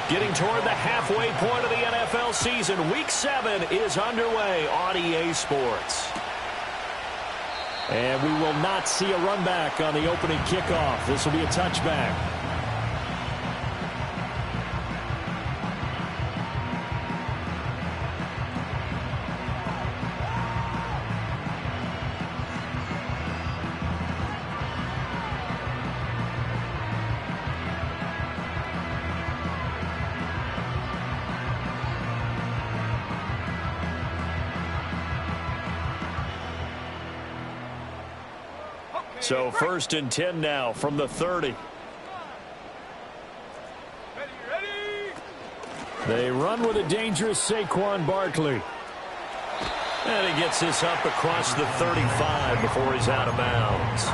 Getting toward the halfway point of the NFL season, Week 7 is underway on EA Sports. And we will not see a run back on the opening kickoff. This will be a touchback. So 1st and 10 now from the 30. They run with a dangerous Saquon Barkley. And he gets this up across the 35 before he's out of bounds.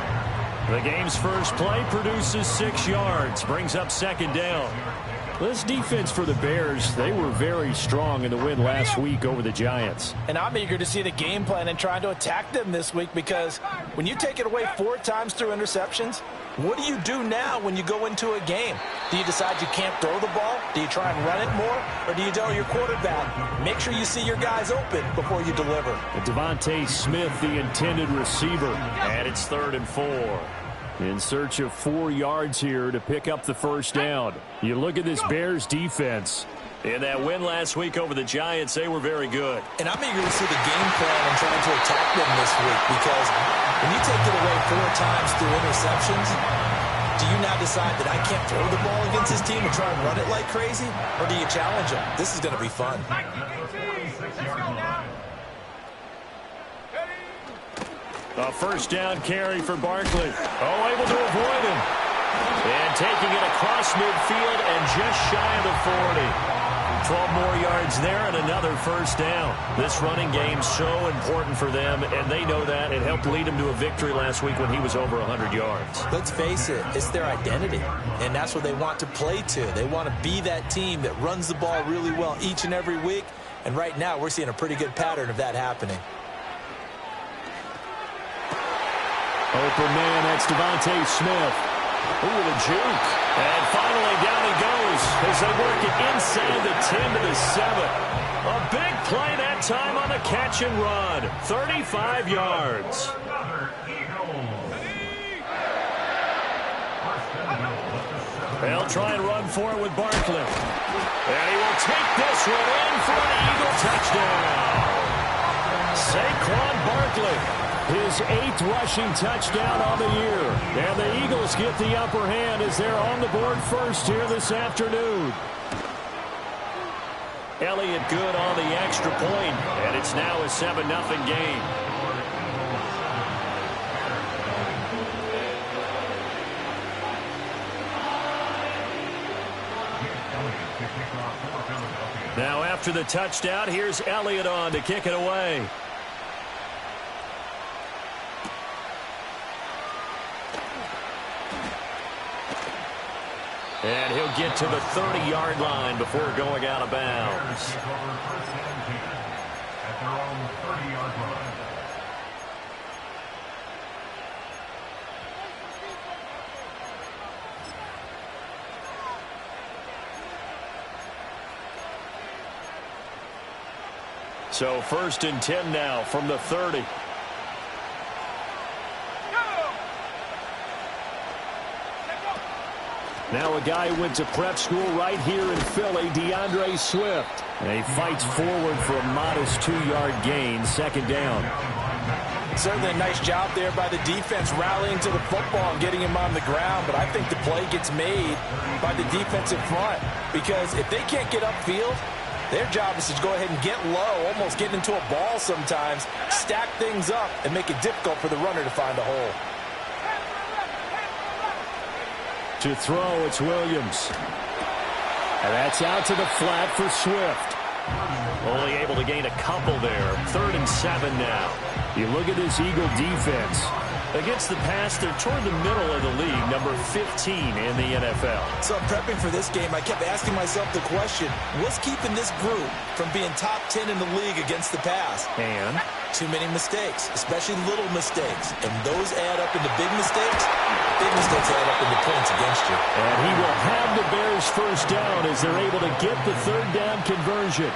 The game's first play produces 6 yards, brings up 2nd down. This defense for the Bears, they were very strong in the win last week over the Giants. And I'm eager to see the game plan and trying to attack them this week, because when you take it away 4 times through interceptions, what do you do now when you go into a game? Do you decide you can't throw the ball? Do you try and run it more? Or do you tell your quarterback, make sure you see your guys open before you deliver? Devontae Smith, the intended receiver. And it's 3rd and 4. In search of 4 yards here to pick up the 1st down. You look at this Bears defense. In that win last week over the Giants, they were very good. And I'm eager to see the game plan and trying to attack them this week, because when you take it away 4 times through interceptions, do you now decide that I can't throw the ball against this team and try and run it like crazy? Or do you challenge them? This is going to be fun. A 1st down carry for Barkley. Oh, able to avoid him. And taking it across midfield and just shy of the 40. 12 more yards there and another 1st down. This running game's so important for them, and they know that. It helped lead them to a victory last week when he was over 100 yards. Let's face it, it's their identity, and that's what they want to play to. They want to be that team that runs the ball really well each and every week, and right now we're seeing a pretty good pattern of that happening. Open man, that's Devontae Smith. Ooh, the juke. And finally down he goes as they work it inside the 10 to the 7. A big play that time on the catch and run. 35 yards. They'll try and run for it with Barkley. And he will take this one in for an Eagle touchdown. Saquon Barkley. His 8th rushing touchdown on the year. And the Eagles get the upper hand as they're on the board first here this afternoon. Elliott good on the extra point, and it's now a 7-0 game. Now after the touchdown, here's Elliott on to kick it away. And he'll get to the 30-yard line before going out of bounds. So 1st and 10 now from the 30. Now a guy who went to prep school right here in Philly, DeAndre Swift. And he fights forward for a modest 2-yard gain, 2nd down. Certainly a nice job there by the defense rallying to the football and getting him on the ground, but I think the play gets made by the defensive front, because if they can't get upfield, their job is to go ahead and get low, almost get into a ball sometimes, stack things up, and make it difficult for the runner to find a hole. To throw, it's Williams. And that's out to the flat for Swift. Only able to gain a couple there. 3rd and 7 now. You look at this Eagle defense. Against the pass, they're toward the middle of the league, number 15 in the NFL. So prepping for this game, I kept asking myself the question, what's keeping this group from being top 10 in the league against the pass? And too many mistakes, especially little mistakes. And those add up into big mistakes. Big mistakes add up into points against you. And he will have the Bears first down as they're able to get the third down conversion.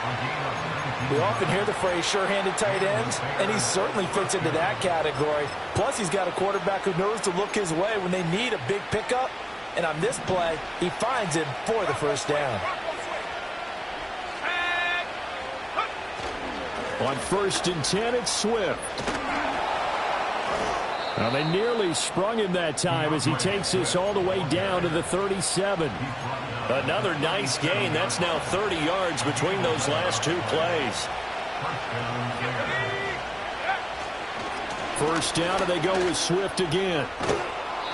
We often hear the phrase sure-handed tight ends, and he certainly fits into that category. Plus, he's got a quarterback who knows to look his way when they need a big pickup. And on this play, he finds him for the first down. On 1st and 10, it's Swift. Now, they nearly sprung him that time as he takes this all the way down to the 37. Another nice gain. That's now 30 yards between those last two plays. First down, and they go with Swift again.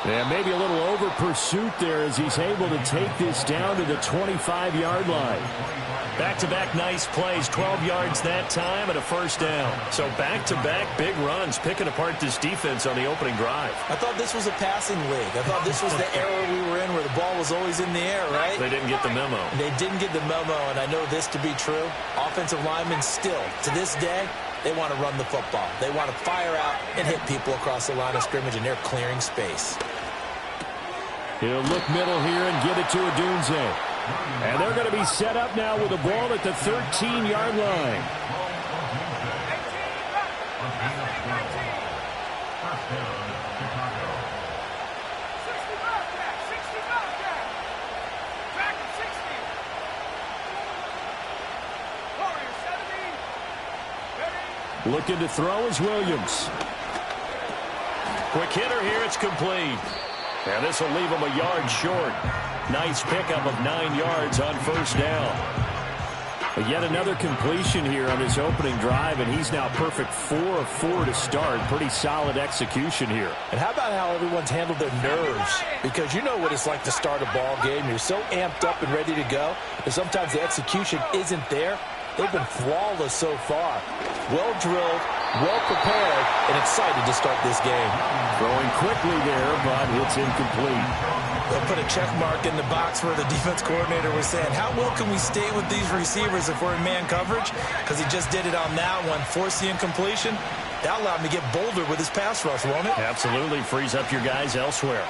And maybe a little over pursuit there as he's able to take this down to the 25-yard line. Back-to-back nice plays, 12 yards that time and a first down. So back-to-back big runs, picking apart this defense on the opening drive. I thought this was a passing league. I thought this was the era we were in where the ball was always in the air, right? They didn't get the memo. They didn't get the memo, and I know this to be true. Offensive linemen still, to this day, they want to run the football. They want to fire out and hit people across the line of scrimmage, and they're clearing space. He'll look middle here and give it to Odunze. And they're going to be set up now with the ball at the 13-yard line. Looking to throw is Williams. Quick hitter here, it's complete. And this will leave him a yard short. Nice pickup of 9 yards on first down. But yet another completion here on his opening drive, and he's now perfect 4 of 4 to start. Pretty solid execution here. And how about how everyone's handled their nerves? Because you know what it's like to start a ball game. You're so amped up and ready to go, and sometimes the execution isn't there. They've been flawless so far. Well-drilled, well-prepared, and excited to start this game. Throwing quickly there, but it's incomplete. They'll put a check mark in the box where the defense coordinator was saying, how well can we stay with these receivers if we're in man coverage? Because he just did it on that one, forced the incompletion. That allowed him to get bolder with his pass rush, won't it? Absolutely frees up your guys elsewhere.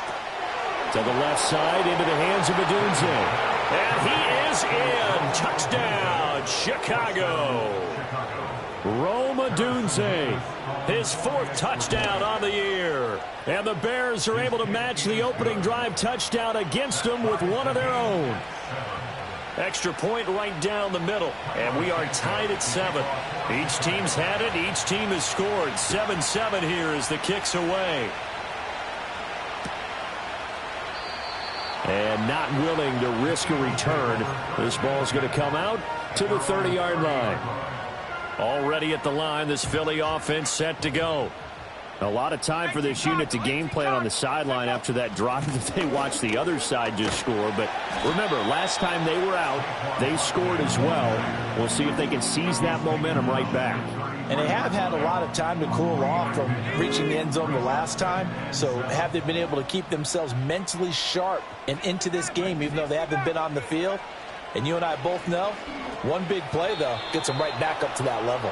To the left side, into the hands of Odunze. And he is in. Touchdown, Chicago. Rome Odunze. His 4th touchdown on the year. And the Bears are able to match the opening drive touchdown against them with one of their own. Extra point right down the middle. And we are tied at 7. Each team's had it. Each team has scored. 7-7 here as the kick's away. And not willing to risk a return. This ball's going to come out to the 30-yard line. Already at the line, this Philly offense set to go. A lot of time for this unit to game plan on the sideline after that drive that they watched the other side just score. But remember, last time they were out, they scored as well. We'll see if they can seize that momentum right back. And they have had a lot of time to cool off from reaching the end zone the last time. So have they been able to keep themselves mentally sharp and into this game, even though they haven't been on the field? And you and I both know, one big play, though, gets them right back up to that level.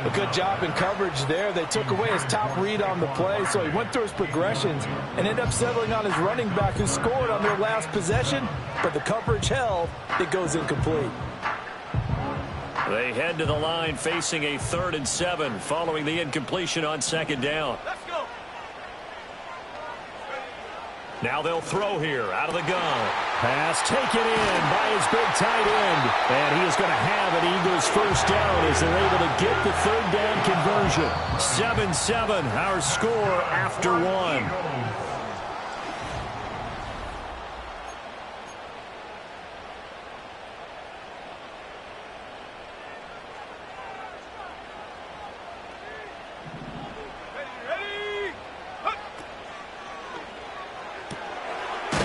A good job in coverage there. They took away his top read on the play, so he went through his progressions and ended up settling on his running back who scored on their last possession, but the coverage held. It goes incomplete. They head to the line facing a 3rd and 7 following the incompletion on 2nd down. Let's go. Now they'll throw here out of the gun. Pass taken in by his big tight end. And he is going to have an Eagles first down as they're able to get the 3rd down conversion. 7-7, our score after 1.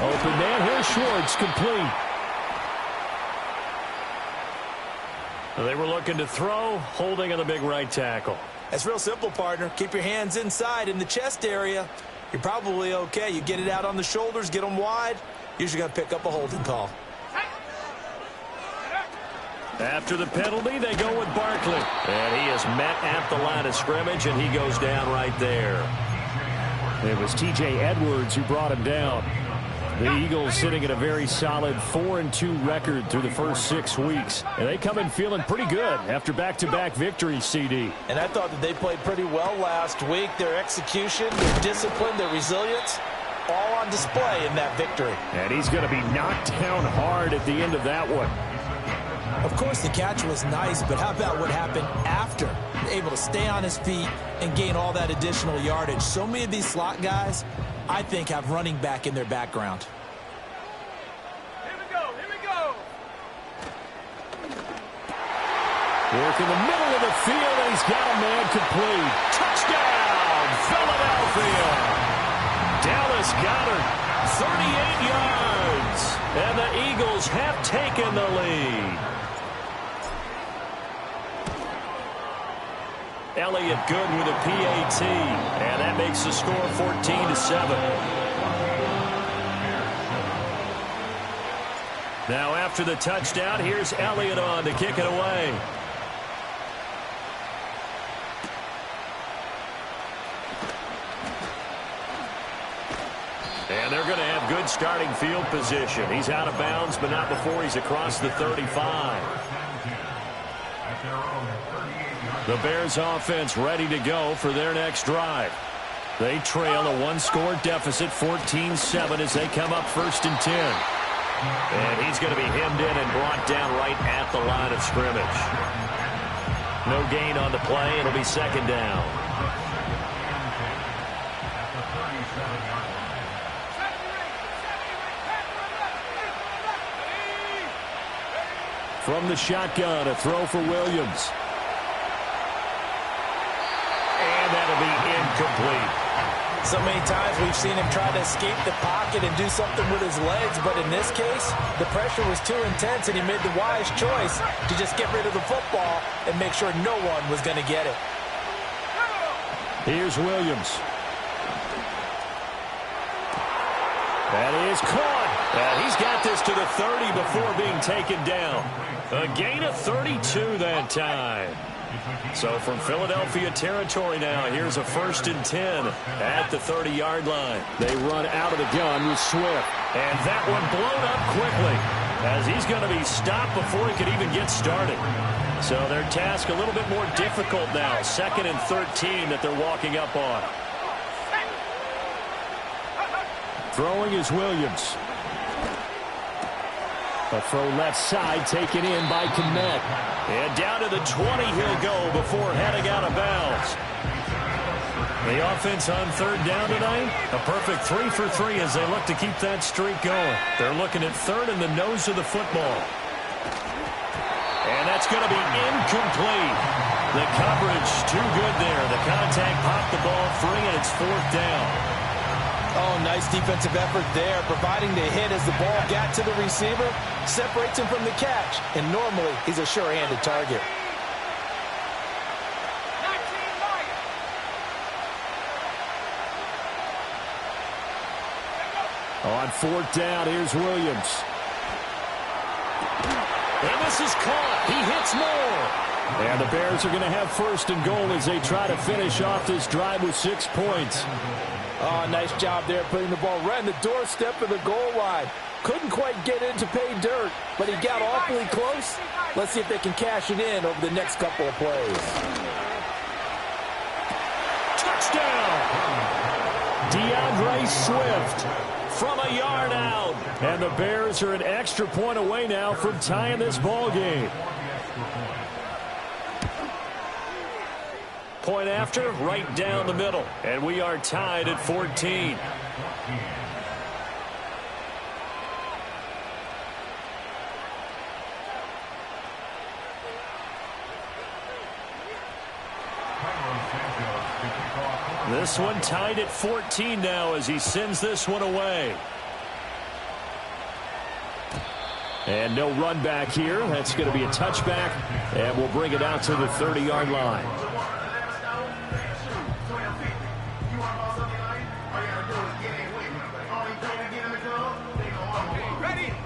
Open man, here's Schwartz, complete. They were looking to throw, holding on the big right tackle. It's real simple, partner. Keep your hands inside in the chest area. You're probably okay. You get it out on the shoulders, get them wide. Usually going to pick up a holding call. After the penalty, they go with Barkley. And he is met at the line of scrimmage, and he goes down right there. It was T.J. Edwards who brought him down. The Eagles sitting at a very solid 4-2 record through the first 6 weeks. And they come in feeling pretty good after back-to-back victories, CD. And I thought that they played pretty well last week. Their execution, their discipline, their resilience, all on display in that victory. And he's going to be knocked down hard at the end of that one. Of course, the catch was nice, but how about what happened after? Able to stay on his feet and gain all that additional yardage. So many of these slot guys, I think, have running back in their background. Here we go, here we go. Work in the middle of the field, and he's got a man complete. Touchdown, Philadelphia. Dallas Goedert, 38 yards. And the Eagles have taken the lead. Elliott good with a PAT, and that makes the score 14-7. Now after the touchdown, here's Elliott on to kick it away. And they're going to have good starting field position. He's out of bounds, but not before he's across the 35. The Bears offense ready to go for their next drive. They trail a one-score deficit, 14-7, as they come up 1st and 10. And he's going to be hemmed in and brought down right at the line of scrimmage. No gain on the play. It'll be 2nd down. From the shotgun, a throw for Williams. That'll be incomplete. So many times we've seen him try to escape the pocket and do something with his legs, but in this case, the pressure was too intense, and he made the wise choice to just get rid of the football and make sure no one was going to get it. Here's Williams. That is caught. He's got this to the 30 before being taken down. A gain of 32 that time. So from Philadelphia territory now, here's a 1st and 10 at the 30-yard line. They run out of the gun with Swift. And that one blown up quickly as he's going to be stopped before he could even get started. So their task a little bit more difficult now. 2nd and 13 that they're walking up on. Throwing is Williams. A throw left side taken in by Kmet. And down to the 20 he'll go before heading out of bounds. The offense on 3rd down tonight, a perfect 3 for 3 as they look to keep that streak going. They're looking at 3rd in the nose of the football. And that's going to be incomplete. The coverage too good there. The contact popped the ball free, and it's 4th down. Oh, nice defensive effort there, providing the hit as the ball got to the receiver, separates him from the catch, and normally he's a sure-handed target. On 4th down, here's Williams. And this is caught. He hits more. And the Bears are going to have 1st and goal as they try to finish off this drive with 6 points. Oh, nice job there putting the ball right in the doorstep of the goal line. Couldn't quite get in to pay dirt, but he got awfully close. Let's see if they can cash it in over the next couple of plays. Touchdown! DeAndre Swift from a yard out. And the Bears are an extra point away now from tying this ball game. Point after, right down the middle. And we are tied at 14. This one tied at 14 now as he sends this one away. And no run back here. That's going to be a touchback, and we'll bring it out to the 30-yard line.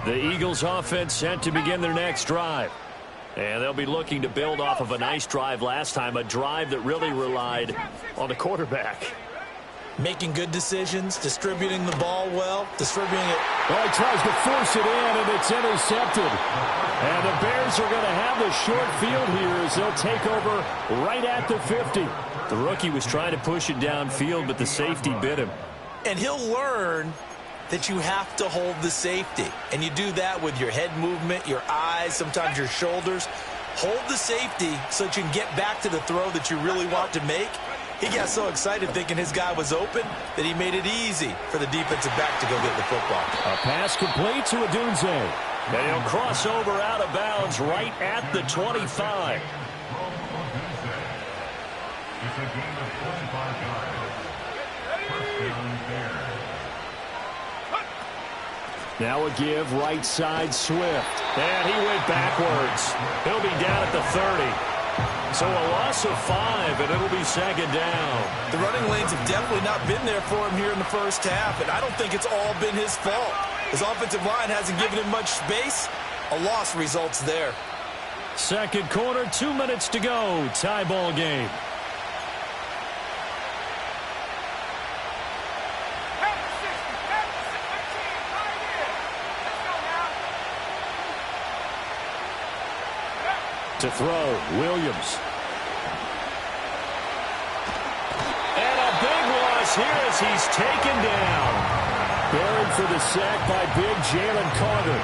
The Eagles offense set to begin their next drive. And they'll be looking to build off of a nice drive last time, a drive that really relied on the quarterback. Making good decisions, distributing the ball well, distributing it. Well, he tries to force it in, and it's intercepted. And the Bears are going to have the short field here as they'll take over right at the 50. The rookie was trying to push it downfield, but the safety bit him. And he'll learn that you have to hold the safety. And you do that with your head movement, your eyes, sometimes your shoulders. Hold the safety so that you can get back to the throw that you really want to make. He got so excited thinking his guy was open that he made it easy for the defensive back to go get the football. A pass complete to Odunze. And he'll cross over out of bounds right at the 25. Now a give, right side, Swift. And he went backwards. He'll be down at the 30. So a loss of 5, and it'll be second down. The running lanes have definitely not been there for him here in the first half, and I don't think it's all been his fault. His offensive line hasn't given him much space. A loss results there. Second quarter, 2 minutes to go. Tie ball game. To throw, Williams. And a big loss here as he's taken down. Buried for the sack by big Jalen Carter.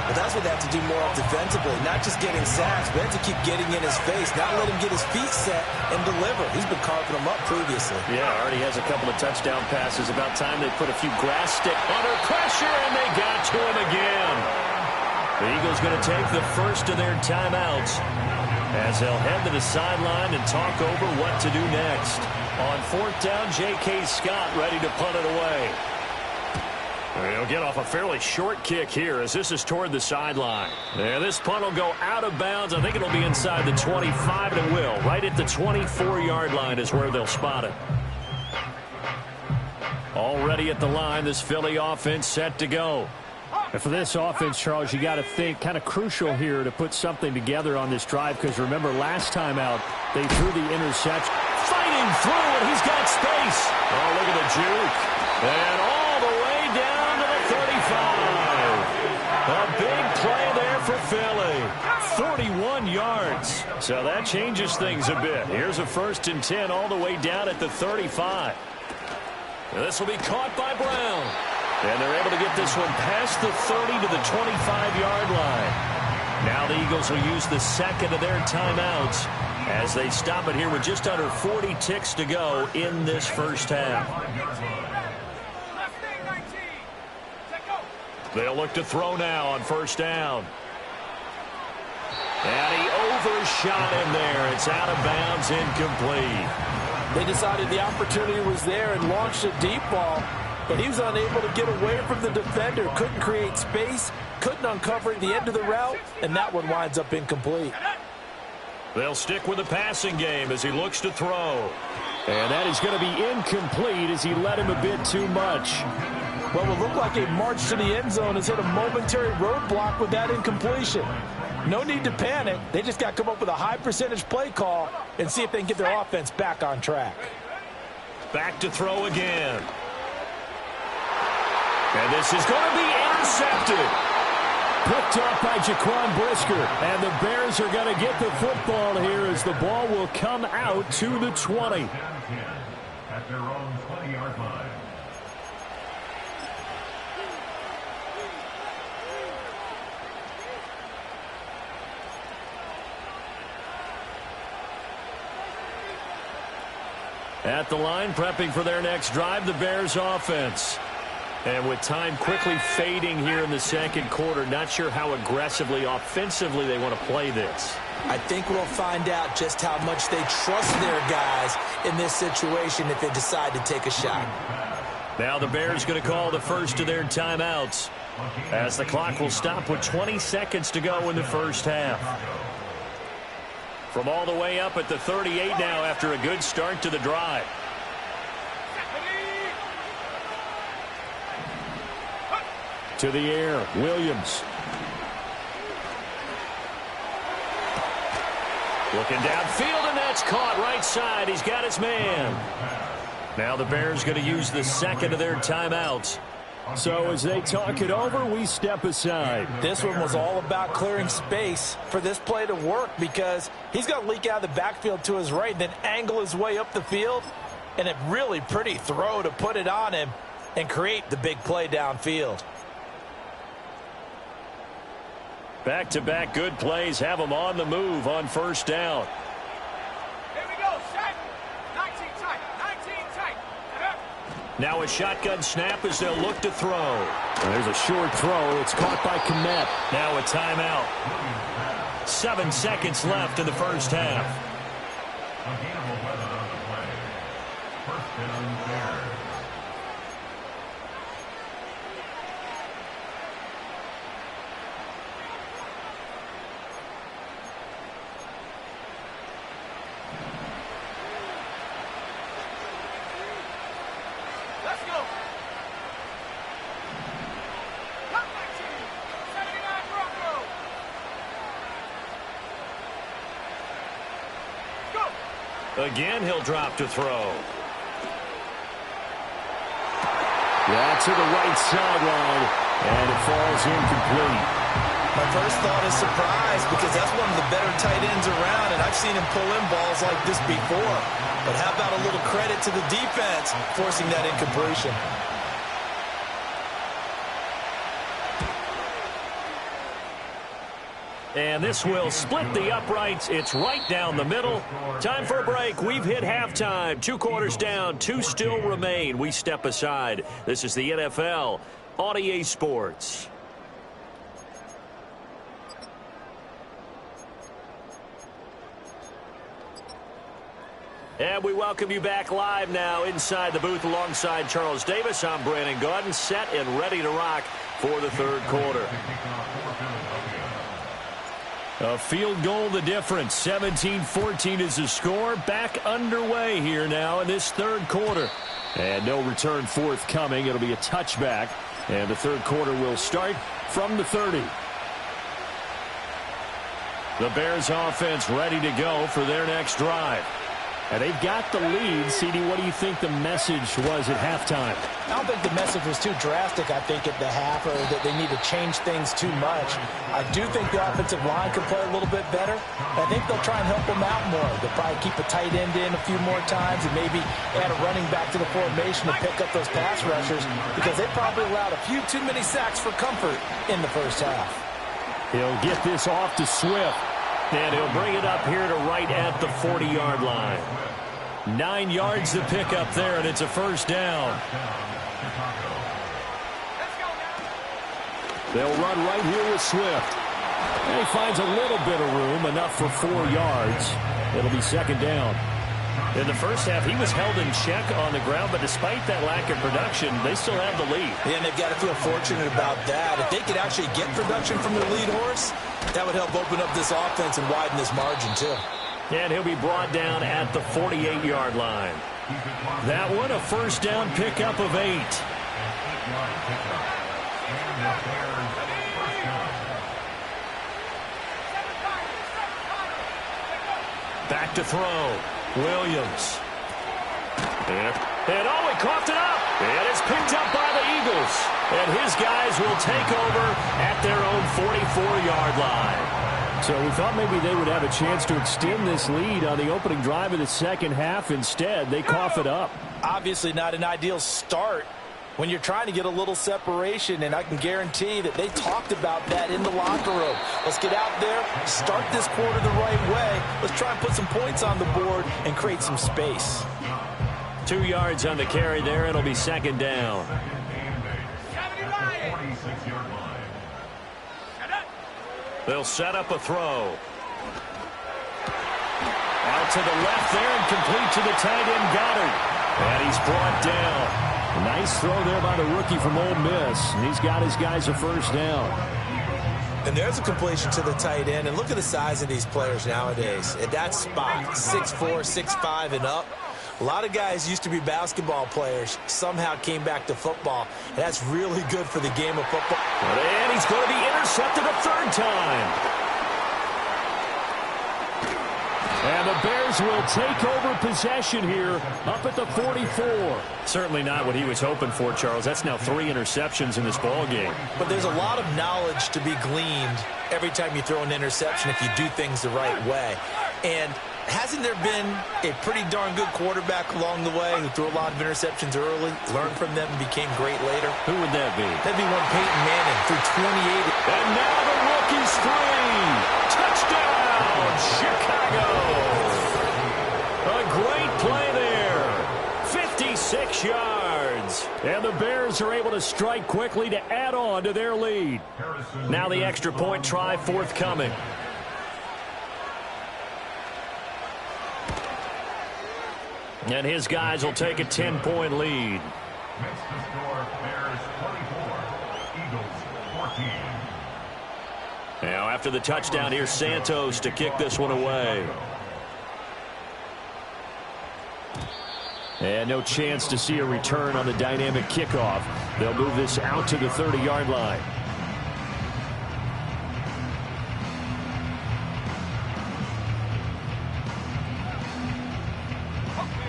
But that's what they have to do more of defensively, not just getting sacks, but have to keep getting in his face, not let him get his feet set and deliver. He's been carving them up previously. Yeah, already has a couple of touchdown passes. About time they put a few grass stick under pressure, and they got to him again. The Eagles going to take the first of their timeouts as they'll head to the sideline and talk over what to do next. On fourth down, J.K. Scott ready to punt it away. He'll get off a fairly short kick here as this is toward the sideline. And this punt will go out of bounds. I think it'll be inside the 25, and it will. Right at the 24-yard line is where they'll spot it. Already at the line, this Philly offense set to go. And for this offense, Charles, you got to think kind of crucial here to put something together on this drive, because remember last time out they threw the interception. Fighting through, and he's got space. Oh, look at the juke. And all the way down to the 35. A big play there for Philly. 31 yards. So that changes things a bit. Here's a 1st and 10 all the way down at the 35. And this will be caught by Brown. And they're able to get this one past the 30 to the 25-yard line. Now the Eagles will use the second of their timeouts as they stop it here with just under 40 ticks to go in this first half. They'll look to throw now on first down. And he overshot him there. It's out of bounds, incomplete. They decided the opportunity was there and launched a deep ball. But he was unable to get away from the defender, couldn't create space, couldn't uncover the end of the route, and that one winds up incomplete. They'll stick with the passing game as he looks to throw. And that is going to be incomplete as he let him a bit too much. Well, it will look like a march to the end zone has hit a momentary roadblock with that incompletion. No need to panic. They just got to come up with a high percentage play call and see if they can get their offense back on track. Back to throw again. And this is going to be intercepted. Picked up by Jaquan Brisker. And the Bears are going to get the football here as the ball will come out to the 20. At their own 20-yard line. At the line, prepping for their next drive, the Bears offense. And with time quickly fading here in the second quarter, not sure how aggressively, offensively they want to play this. I think we'll find out just how much they trust their guys in this situation if they decide to take a shot. Now the Bears going to call the first of their timeouts As the clock will stop with 20 seconds to go in the first half. From all the way up at the 38 now after a good start to the drive. To the air, Williams. Looking downfield, and that's caught right side. He's got his man. Now the Bears going to use the second of their timeouts. So as they talk it over, we step aside. This one was all about clearing space for this play to work because he's going to leak out of the backfield to his right and then angle his way up the field. And a really pretty throw to put it on him and create the big play downfield. Back-to-back good plays have them on the move on first down. Here we go, set. 19 tight, 19 tight. Now a shotgun snap as they'll look to throw. And there's a short throw. It's caught by Kmet. Now a timeout. 7 seconds left in the first half. Let's go. Top 19. 79 Bronco. Go. Again, he'll drop to throw. Yeah, to the right sideline, and it falls incomplete. My first thought is surprise because that's one of the better tight ends around, and I've seen him pull in balls like this before. But how about a little credit to the defense forcing that incompletion? And this will split the uprights. It's right down the middle. Time for a break. We've hit halftime. 2 quarters down. 2 still remain. We step aside. This is the NFL on EA Sports. And we welcome you back live now inside the booth alongside Charles Davis. I'm Brandon Gaudin, set and ready to rock for the third quarter. A field goal the difference. 17-14 is the score. Back underway here now in this third quarter. And no return forthcoming. It'll be a touchback. And the third quarter will start from the 30. The Bears offense ready to go for their next drive. And they've got the lead. CD, what do you think the message was at halftime? I don't think the message was too drastic, I think, at the half, or that they need to change things too much. I do think the offensive line could play a little bit better. I think they'll try and help them out more. They'll probably keep a tight end in a few more times and maybe add a running back to the formation to pick up those pass rushers because they probably allowed a few too many sacks for comfort in the first half. He'll get this off to Swift. And he'll bring it up here to right at the 40-yard line. 9 yards to pick up there, and it's a first down. They'll run right here with Swift. And he finds a little bit of room, enough for 4 yards. It'll be second down. In the first half, he was held in check on the ground, but despite that lack of production, they still have the lead. Yeah, and they've got to feel fortunate about that. If they could actually get production from their lead horse, that would help open up this offense and widen this margin, too. And he'll be brought down at the 48-yard line. That one, a first down pickup of 8. Back to throw. Williams. And oh, he coughed it up. And it's picked up by the Eagles. And his guys will take over at their own 44-yard line. So we thought maybe they would have a chance to extend this lead on the opening drive of the second half. Instead, they cough it up. Obviously not an ideal start when you're trying to get a little separation, and I can guarantee that they talked about that in the locker room. Let's get out there, start this quarter the right way. Let's try and put some points on the board and create some space. 2 yards on the carry there. It'll be second down. They'll set up a throw. Out to the left there and complete to the tight end Goddard. And he's brought down. Nice throw there by the rookie from Ole Miss. And he's got his guys a first down. And there's a completion to the tight end. And look at the size of these players nowadays. At that spot, 6'4", 6'5", and up. A lot of guys used to be basketball players, somehow came back to football. And that's really good for the game of football. And he's going to be intercepted a third time. And the Bears will take over possession here up at the 44. Certainly not what he was hoping for, Charles. That's now 3 interceptions in this ball game. But there's a lot of knowledge to be gleaned every time you throw an interception if you do things the right way. And hasn't there been a pretty darn good quarterback along the way who threw a lot of interceptions early, learned from them, and became great later? Who would that be? That'd be one Peyton Manning, threw 28. And now the rookie's free. Touchdown, Chicago. A great play there. 56 yards. And the Bears are able to strike quickly to add on to their lead. Now the extra point try forthcoming. And his guys will take a 10-point lead. Makes the score Bears 24, Eagles 14. Now after the touchdown, here's Santos to kick this one away. And no chance to see a return on the dynamic kickoff. They'll move this out to the 30-yard line.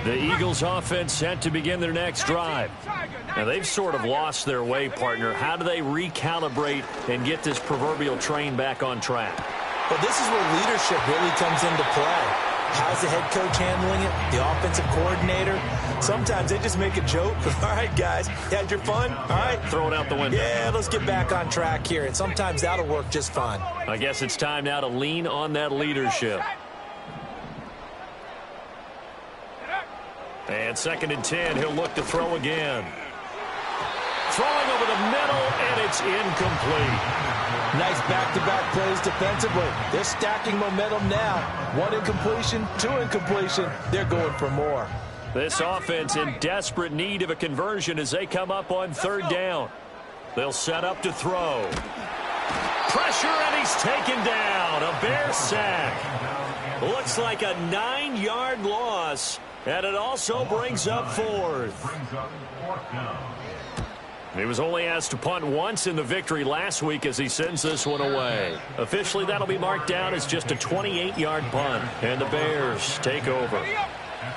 The Eagles offense set to begin their next drive. Now they've sort of lost their way, partner. How do they recalibrate and get this proverbial train back on track? Well, this is where leadership really comes into play. How's the head coach handling it? The offensive coordinator? Sometimes they just make a joke. All right, guys, you had your fun? All right. Throw it out the window. Yeah, let's get back on track here. And sometimes that'll work just fine. I guess it's time now to lean on that leadership. And 2nd and 10, he'll look to throw again. Throwing over the middle, and it's incomplete. Nice back-to-back plays defensively. They're stacking momentum now. 1 incompletion, 2 incompletion. They're going for more. This offense in desperate need of a conversion as they come up on 3rd down. They'll set up to throw. Pressure, and he's taken down. A Bear sack. Looks like a 9-yard loss. And it also brings up 4th. He was only asked to punt once in the victory last week as he sends this one away. Officially, that'll be marked down as just a 28-yard punt. And the Bears take over.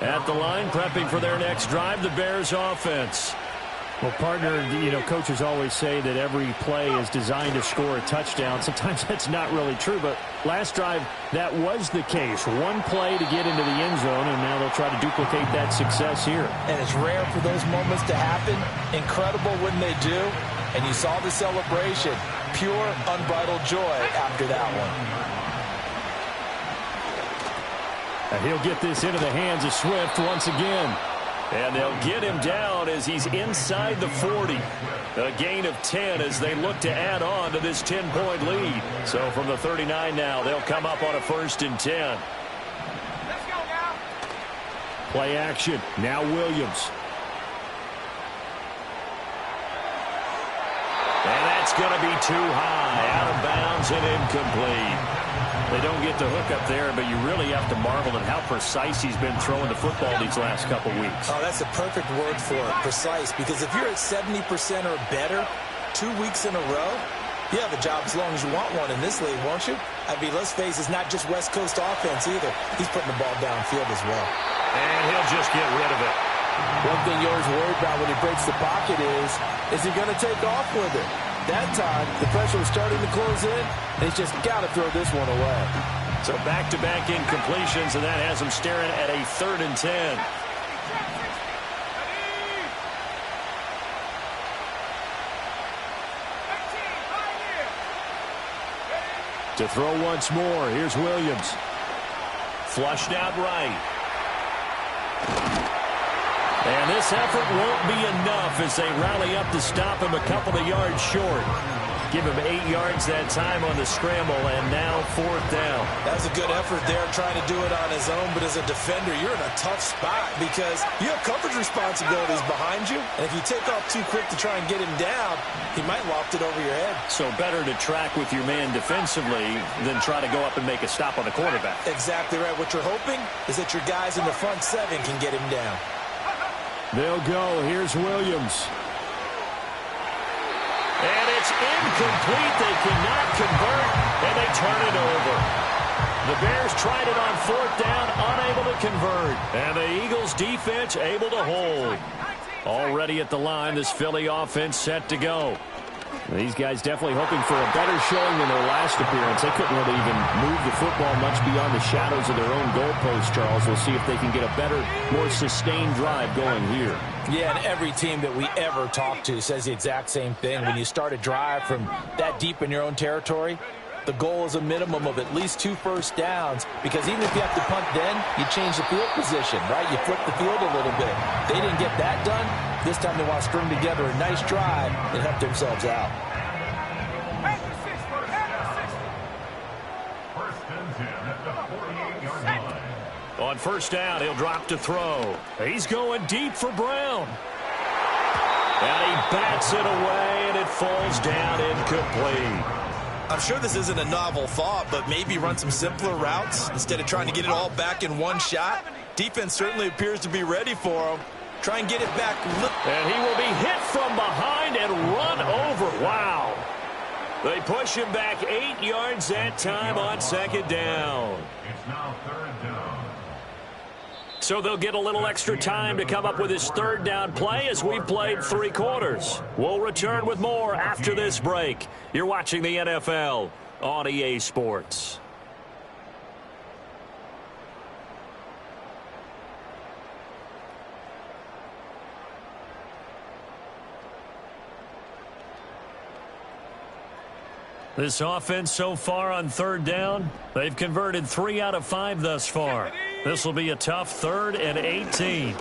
At the line, prepping for their next drive, the Bears offense. Well, partner, you know, coaches always say that every play is designed to score a touchdown. Sometimes that's not really true, but last drive, that was the case. 1 play to get into the end zone, and now they'll try to duplicate that success here. And it's rare for those moments to happen. Incredible when they do. And you saw the celebration. Pure, unbridled joy after that one. And he'll get this into the hands of Swift once again. And they'll get him down as he's inside the 40. A gain of 10 as they look to add on to this 10-point lead. So from the 39 now, they'll come up on a 1st and 10. Let's go now. Play action. Now Williams. And that's going to be too high. Out of bounds and incomplete. They don't get the hook up there, but you really have to marvel at how precise he's been throwing the football these last couple weeks. Oh, that's the perfect word for it, precise, because if you're at 70% or better 2 weeks in a row, you have a job as long as you want one in this league, won't you? I mean, let's face it, it's not just West Coast offense either. He's putting the ball downfield as well. And he'll just get rid of it. One thing you're always worried about when he breaks the pocket is he going to take off with it? That time, the pressure was starting to close in, and he's just got to throw this one away. So back-to-back incompletions, and that has him staring at a 3rd and 10. To throw once more, here's Williams. Flushed out right. And this effort won't be enough as they rally up to stop him a couple of yards short. give him 8 yards that time on the scramble, and now 4th down. That's a good effort there, trying to do it on his own. But as a defender, you're in a tough spot because you have coverage responsibilities behind you. And if you take off too quick to try and get him down, he might loft it over your head. So better to track with your man defensively than try to go up and make a stop on the quarterback. Exactly right. What you're hoping is that your guys in the front 7 can get him down. They'll go. Here's Williams. And it's incomplete. They cannot convert, and they turn it over. The Bears tried it on 4th down, unable to convert. And the Eagles defense able to hold. Already at the line, this Philly offense set to go. These guys definitely hoping for a better showing than their last appearance. They couldn't really even move the football much beyond the shadows of their own goalpost, Charles. We'll see if they can get a better, more sustained drive going here. Yeah, and every team that we ever talk to says the exact same thing. When you start a drive from that deep in your own territory, the goal is a minimum of at least 2 first downs, because even if you have to punt then, you change the field position, right? You flip the field a little bit. They didn't get that done. This time they want to string together a nice drive and help themselves out. First and 10 at the 48-yard line. On 1st down, he'll drop to throw. He's going deep for Brown. And he bats it away, and it falls down incomplete. I'm sure this isn't a novel thought, but maybe run some simpler routes instead of trying to get it all back in one shot. Defense certainly appears to be ready for him. Try and get it back. And he will be hit from behind and run over. Wow. They push him back 8 yards that time on 2nd down. It's now 3rd down. So they'll get a little extra time to come up with his 3rd down play as we've played 3 quarters. We'll return with more after this break. You're watching the NFL on EA Sports. This offense so far on 3rd down, they've converted 3 out of 5 thus far. This will be a tough 3rd and 18.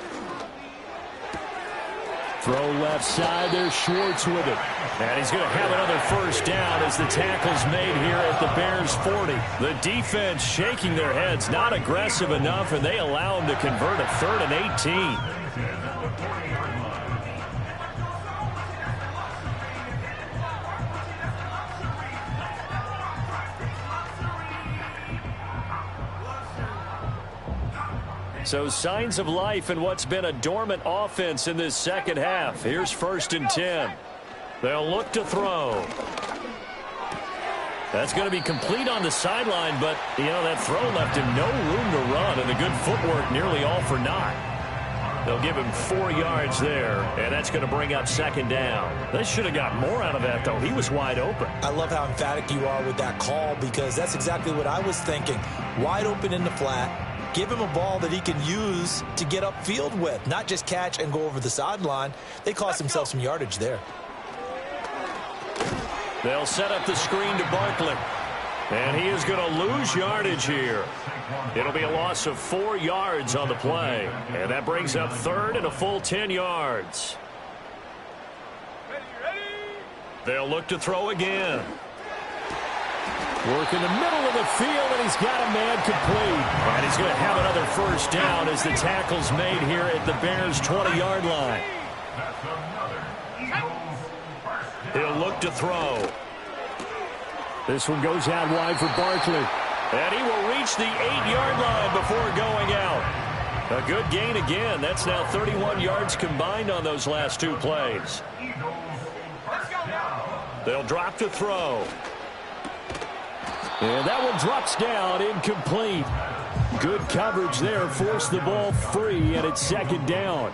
Throw left side. There's Schwartz with it. And he's going to have another 1st down as the tackle's made here at the Bears 40. The defense shaking their heads, not aggressive enough, and they allow him to convert a 3rd and 18. So signs of life in what's been a dormant offense in this 2nd half. Here's 1st and 10. They'll look to throw. That's going to be complete on the sideline, but, you know, that throw left him no room to run, and the good footwork nearly all for naught. They'll give him 4 yards there, and that's going to bring up 2nd down. They should have got more out of that, though. He was wide open. I love how emphatic you are with that call, because that's exactly what I was thinking. Wide open in the flat. Give him a ball that he can use to get upfield with, not just catch and go over the sideline. They cost themselves some yardage there. They'll set up the screen to Barkley. And he is going to lose yardage here. It'll be a loss of 4 yards on the play. And that brings up 3rd and a full 10 yards. They'll look to throw again. Work in the middle of the field, and he's got a man complete. And he's going to have another 1st down as the tackle's made here at the Bears' 20-yard line. He'll look to throw. This one goes out wide for Barkley. And he will reach the 8-yard line before going out. A good gain again. That's now 31 yards combined on those last 2 plays. They'll drop to throw. And that one drops down, incomplete. Good coverage there, forced the ball free, and it's 2nd down.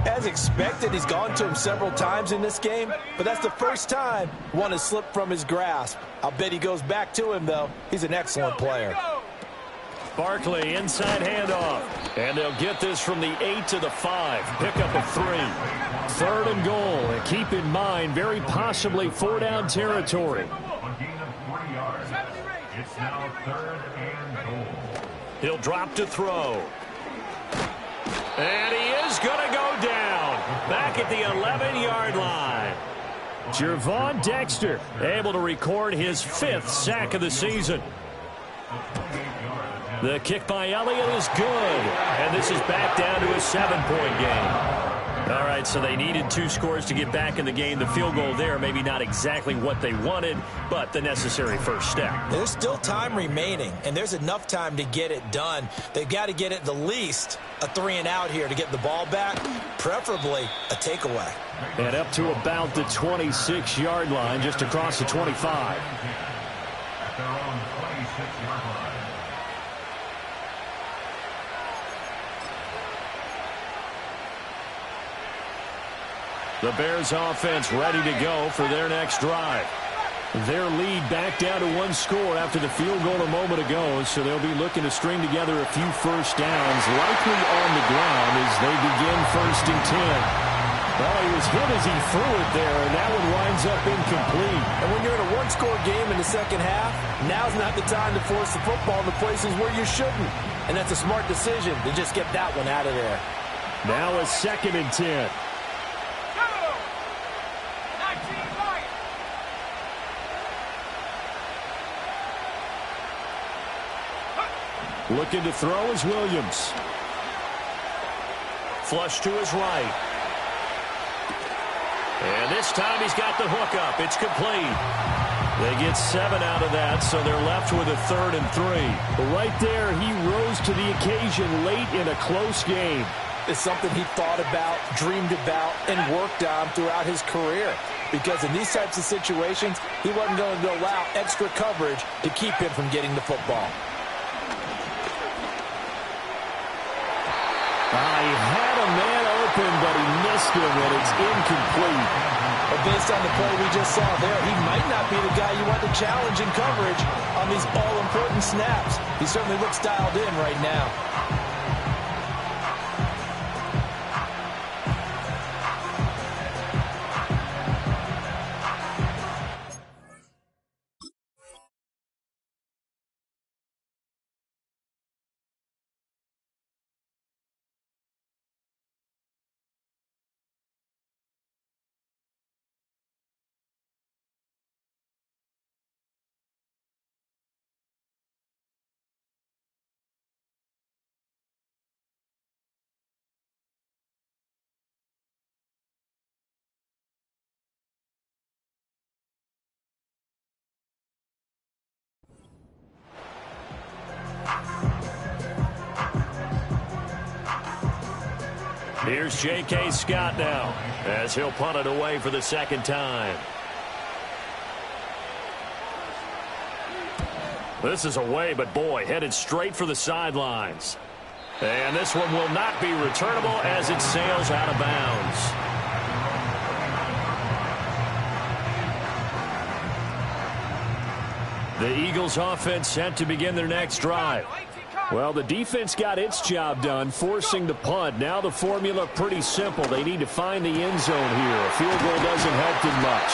As expected, he's gone to him several times in this game, but that's the first time one has slipped from his grasp. I'll bet he goes back to him, though. He's an excellent player. Barkley, inside handoff. And they'll get this from the 8 to the 5. Pick up a 3. 3rd and goal. And keep in mind, very possibly 4-down territory. It's now 3rd and goal. He'll drop to throw. And he is going to go down. Back at the 11-yard line. Gervon Dexter able to record his 5th sack of the season. The kick by Elliott is good, and this is back down to a 7-point game. All right, so they needed 2 scores to get back in the game. The field goal there, maybe not exactly what they wanted, but the necessary first step. There's still time remaining, and there's enough time to get it done. They've got to get at the least a 3-and-out here to get the ball back, preferably a takeaway. And up to about the 26-yard line, just across the 25. At their own 26-yard line. The Bears offense ready to go for their next drive. Their lead back down to 1 score after the field goal a moment ago, so they'll be looking to string together a few first downs, likely on the ground as they begin 1st and 10. Well, he was hit as he threw it there, and that one winds up incomplete. And when you're in a 1-score game in the second half, now's not the time to force the football in the places where you shouldn't. And that's a smart decision to just get that one out of there. Now a 2nd and 10. Looking to throw is Williams. Flush to his right. And this time he's got the hook up. It's complete. They get 7 out of that, so they're left with a 3rd and 3. But right there, he rose to the occasion late in a close game. It's something he thought about, dreamed about, and worked on throughout his career. Because in these types of situations, he wasn't going to allow extra coverage to keep him from getting the football. He had a man open, but he missed him, and it's incomplete. But based on the play we just saw there, he might not be the guy you want to challenge in coverage on these all-important snaps. He certainly looks dialed in right now. Here's J.K. Scott now as he'll punt it away for the 2nd time. This is away, but boy, headed straight for the sidelines. And this one will not be returnable as it sails out of bounds. The Eagles offense set to begin their next drive. Well, the defense got its job done, forcing the punt. Now the formula pretty simple. They need to find the end zone here. A field goal doesn't help them much.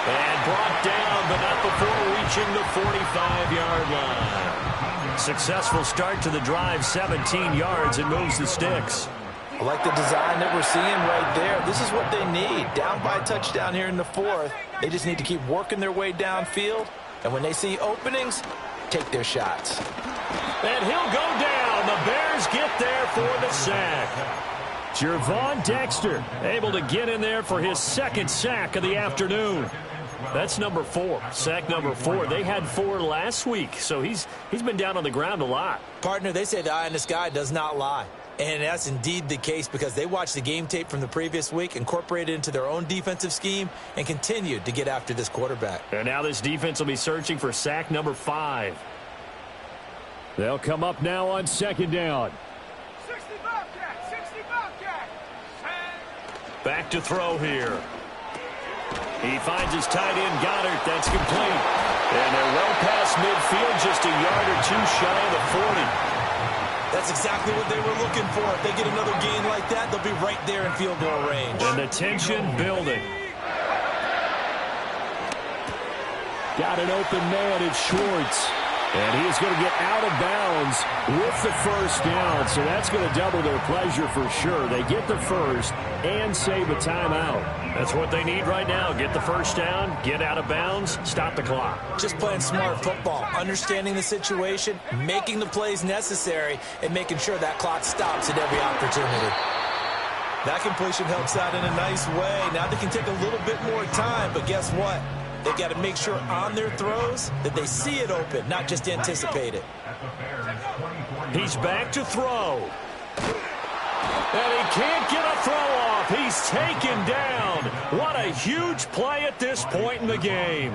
And brought down, but not before reaching the 45-yard line. Successful start to the drive, 17 yards, and moves the sticks. I like the design that we're seeing right there. This is what they need. Down by a touchdown here in the 4th. They just need to keep working their way downfield. And when they see openings, take their shots. And he'll go down. The Bears get there for the sack. Gervon Dexter able to get in there for his 2nd sack of the afternoon. That's number 4. Sack number 4. They had 4 last week, so he's been down on the ground a lot. Partner, they say the eye in the sky does not lie. And that's indeed the case because they watched the game tape from the previous week, incorporated it into their own defensive scheme, and continued to get after this quarterback. And now this defense will be searching for sack number 5. They'll come up now on 2nd down. 60 Bobcat, 60 Bobcat. Back to throw here. He finds his tight end, Goddard. That's complete. And they're well past midfield, just a yard or 2 shy of the 40. That's exactly what they were looking for. If they get another gain like that, they'll be right there in field goal range. And the tension building. Got an open man. It's Schwartz. And he is going to get out of bounds with the first down. So that's going to double their pleasure for sure. They get the first and save a timeout. That's what they need right now. Get the first down, get out of bounds, stop the clock. Just playing smart football, understanding the situation, making the plays necessary, and making sure that clock stops at every opportunity. That completion helps out in a nice way. Now they can take a little bit more time, but guess what? They've got to make sure on their throws that they see it open, not just anticipate it. He's back to throw. And he can't get a throw off. He's taken down. What a huge play at this point in the game.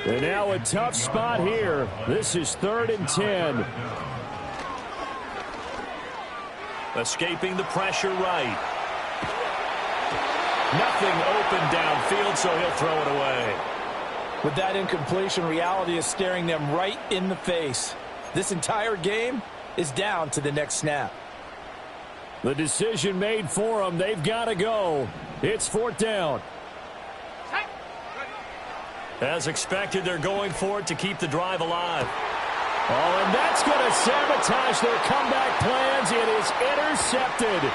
And now a tough spot here. This is 3rd and 10. Escaping the pressure right. Nothing open downfield, so he'll throw it away. With that incompletion, reality is staring them right in the face. This entire game is down to the next snap. The decision made for them. They've got to go. It's 4th down. As expected, they're going for it to keep the drive alive. Oh, and that's going to sabotage their comeback plans. It is intercepted.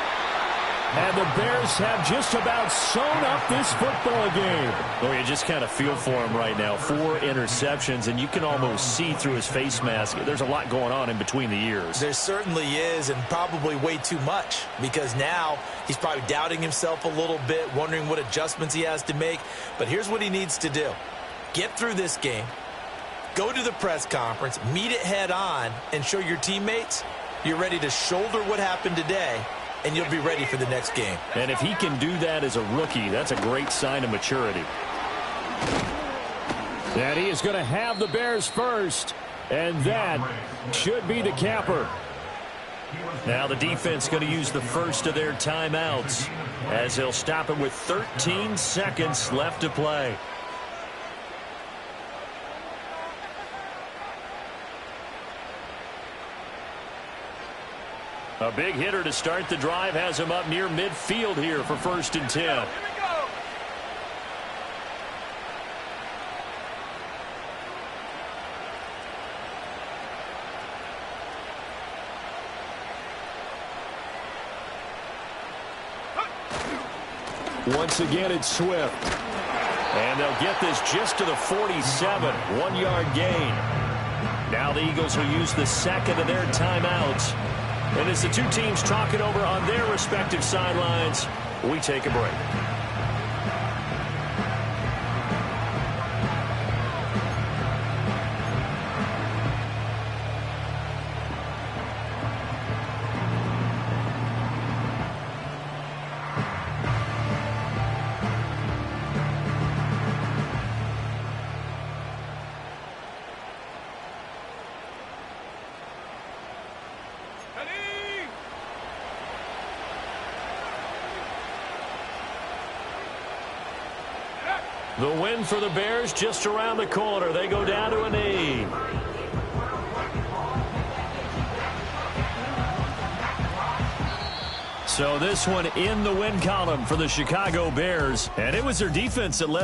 And the Bears have just about sewn up this football game. Oh, you just kind of feel for him right now. 4 interceptions, and you can almost see through his face mask. There's a lot going on in between the ears. There certainly is, and probably way too much, because now he's probably doubting himself a little bit, wondering what adjustments he has to make. But here's what he needs to do. Get through this game, go to the press conference, meet it head on, and show your teammates you're ready to shoulder what happened today, and you'll be ready for the next game. And if he can do that as a rookie, that's a great sign of maturity. And he is going to have the Bears first, and that should be the capper. Now the defense going to use the first of their timeouts as they'll stop it with 13 seconds left to play. A big hitter to start the drive has him up near midfield here for 1st and 10. Once again, it's Swift. And they'll get this just to the 47, 1-yard gain. Now the Eagles will use the second of their timeouts. And as the two teams talk it over on their respective sidelines, we take a break. The win for the Bears just around the corner. They go down to a knee. So this one in the win column for the Chicago Bears. And it was their defense that led